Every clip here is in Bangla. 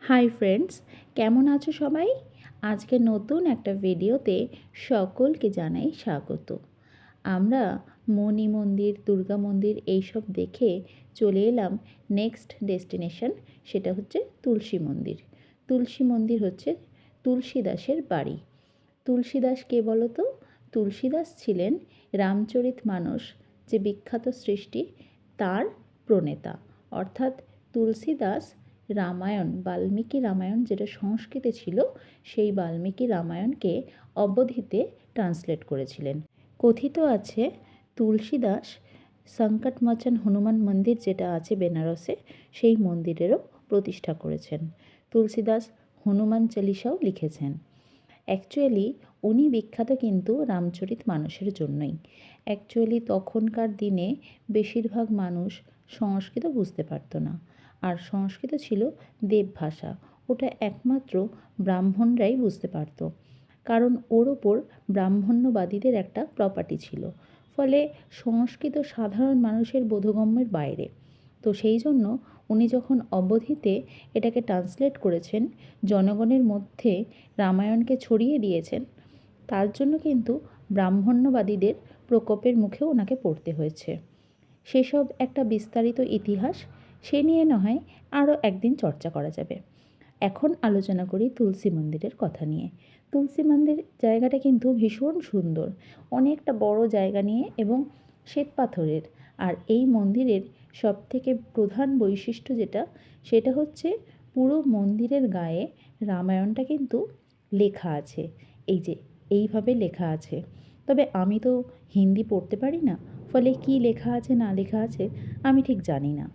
হাই ফ্রেন্ডস, কেমন আছো সবাই? আজকে নতুন একটা ভিডিওতে সকলকে জানাই স্বাগত। আমরা মণি মন্দির, দুর্গা মন্দির এইসব দেখে চলে এলাম নেক্সট ডেস্টিনেশন, সেটা হচ্ছে তুলসী মন্দির। তুলসী মন্দির হচ্ছে তুলসীদাসের বাড়ি। তুলসীদাস কে বলো তো? তুলসীদাস ছিলেন রামচরিতমানস, যে বিখ্যাত সৃষ্টি, তার প্রণেতা। অর্থাৎ তুলসীদাস রামায়ণ, বাল্মীকি রামায়ণ যেটা সংস্কৃতে ছিল, সেই বাল্মীকি রামায়ণকে অবধীতে ট্রান্সলেট করেছিলেন। কথিত আছে তুলসীদাস সংকটমোচন হনুমান মন্দির যেটা আছে বেনারসে, সেই মন্দিরেরও প্রতিষ্ঠা করেছেন। তুলসীদাস হনুমান চালিসাও লিখেছেন। অ্যাকচুয়ালি উনি বিখ্যাত কিন্তু রামচরিতমানসের জন্যই। অ্যাকচুয়ালি তখনকার দিনে বেশিরভাগ মানুষ সংস্কৃত বুঝতে পারতো না, আর সংস্কৃত ছিল দেবভাষা। ওটা একমাত্র ব্রাহ্মণরাই বুঝতে পারতো, কারণ ওর ওপর ব্রাহ্মণ্যবাদীদের একটা প্রপার্টি ছিল। ফলে সংস্কৃত সাধারণ মানুষের বোধগম্যের বাইরে। তো সেই জন্য উনি যখন অবধীতে এটাকে ট্রান্সলেট করেছেন, জনগণের মধ্যে রামায়ণকে ছড়িয়ে দিয়েছেন, তার জন্য কিন্তু ব্রাহ্মণ্যবাদীদের প্রকোপের মুখেও ওনাকে পড়তে হয়েছে। সেসব একটা বিস্তারিত ইতিহাস, সে নিয়ে না হয় আরও একদিন চর্চা করা যাবে। এখন আলোচনা করি তুলসী মন্দিরের কথা নিয়ে। তুলসী মন্দির জায়গাটা কিন্তু ভীষণ সুন্দর, অনেকটা বড় জায়গা নিয়ে এবং শ্বেতপাথরের। আর এই মন্দিরের সবথেকে প্রধান বৈশিষ্ট্য যেটা, সেটা হচ্ছে পুরো মন্দিরের গায়ে রামায়ণটা কিন্তু লেখা আছে। এই যে এইভাবে লেখা আছে। তবে আমি তো হিন্দি পড়তে পারি না, ফলে কি লেখা আছে না লেখা আছে আমি ঠিক জানি না।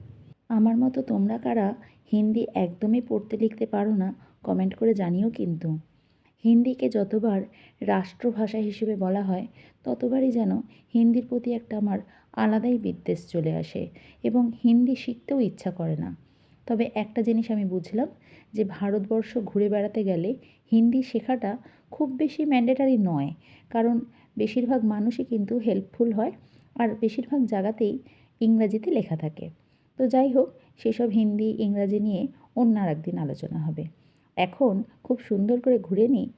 আমার মতো তোমরা কারা হিন্দি একদমই পড়তে লিখতে পারো না, কমেন্ট করে জানিও কিন্তু। হিন্দিকে যতবার রাষ্ট্রভাষা হিসেবে বলা হয়, ততবারই যেন হিন্দির প্রতি একটা আমার আলাদাই বিদ্বেষ চলে আসে এবং হিন্দি শিখতেও ইচ্ছা করে না। তবে একটা জিনিস আমি বুঝলাম, যে ভারতবর্ষ ঘুরে বেড়াতে গেলে হিন্দি শেখাটা খুব বেশি ম্যান্ডেটারি নয়, কারণ বেশিরভাগ মানুষই কিন্তু হেল্পফুল হয়, আর বেশিরভাগ জায়গাতেই ইংরাজিতে লেখা থাকে। তো যাই হোক, সেসব হিন্দি ইংরাজি নিয়ে অন্য আর একদিন আলোচনা হবে। এখন খুব সুন্দর করে ঘুরে নিই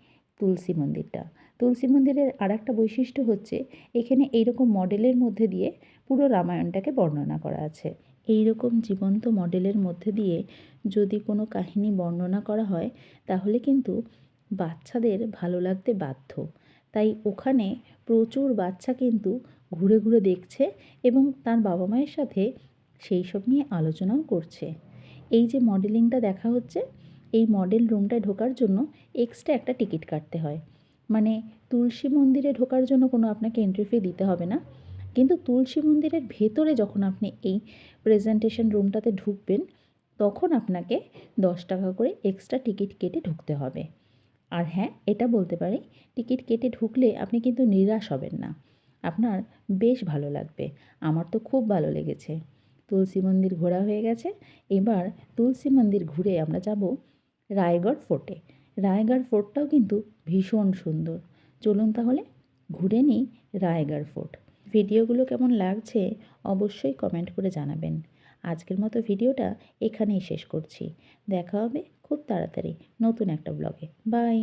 তুলসী মন্দিরটা। তুলসী মন্দিরের আর একটা বৈশিষ্ট্য হচ্ছে, এখানে এইরকম মডেলের মধ্যে দিয়ে পুরো রামায়ণটাকে বর্ণনা করা আছে। এই রকম জীবন্ত মডেলের মধ্যে দিয়ে যদি কোনো কাহিনী বর্ণনা করা হয়, তাহলে কিন্তু বাচ্চাদের ভালো লাগতে বাধ্য। তাই ওখানে প্রচুর বাচ্চা কিন্তু ঘুরে ঘুরে দেখছে এবং তার বাবা মায়ের সাথে সেই সব নিয়ে আলোচনাও করছে। এই যে মডেলিংটা দেখা হচ্ছে, এই মডেল রুমটায় ঢোকার জন্য এক্সট্রা একটা টিকিট কাটতে হয়। মানে তুলসী মন্দিরে ঢোকার জন্য কোনো আপনাকে এন্ট্রি ফি দিতে হবে না, কিন্তু তুলসী মন্দিরের ভেতরে যখন আপনি এই প্রেজেন্টেশন রুমটাতে ঢুকবেন, তখন আপনাকে 10 টাকা করে এক্সট্রা টিকিট কেটে ঢুকতে হবে। আর হ্যাঁ, এটা বলতে পারি, টিকিট কেটে ঢুকলে আপনি কিন্তু নিরাশ হবেন না, আপনার বেশ ভালো লাগবে। আমার তো খুব ভালো লেগেছে। তুলসী মন্দির ঘোরা হয়ে গেছে, এবার তুলসী মন্দির ঘুরে আমরা যাব রায়গড় ফোর্টে। রায়গড় ফোর্টটাও কিন্তু ভীষণ সুন্দর। চলুন তাহলে ঘুরে নিই রায়গড় ফোর্ট। ভিডিওগুলো কেমন লাগছে অবশ্যই কমেন্ট করে জানাবেন। আজকের মতো ভিডিওটা এখানেই শেষ করছি। দেখা হবে খুব তাড়াতাড়ি নতুন একটা ব্লগে। বাই।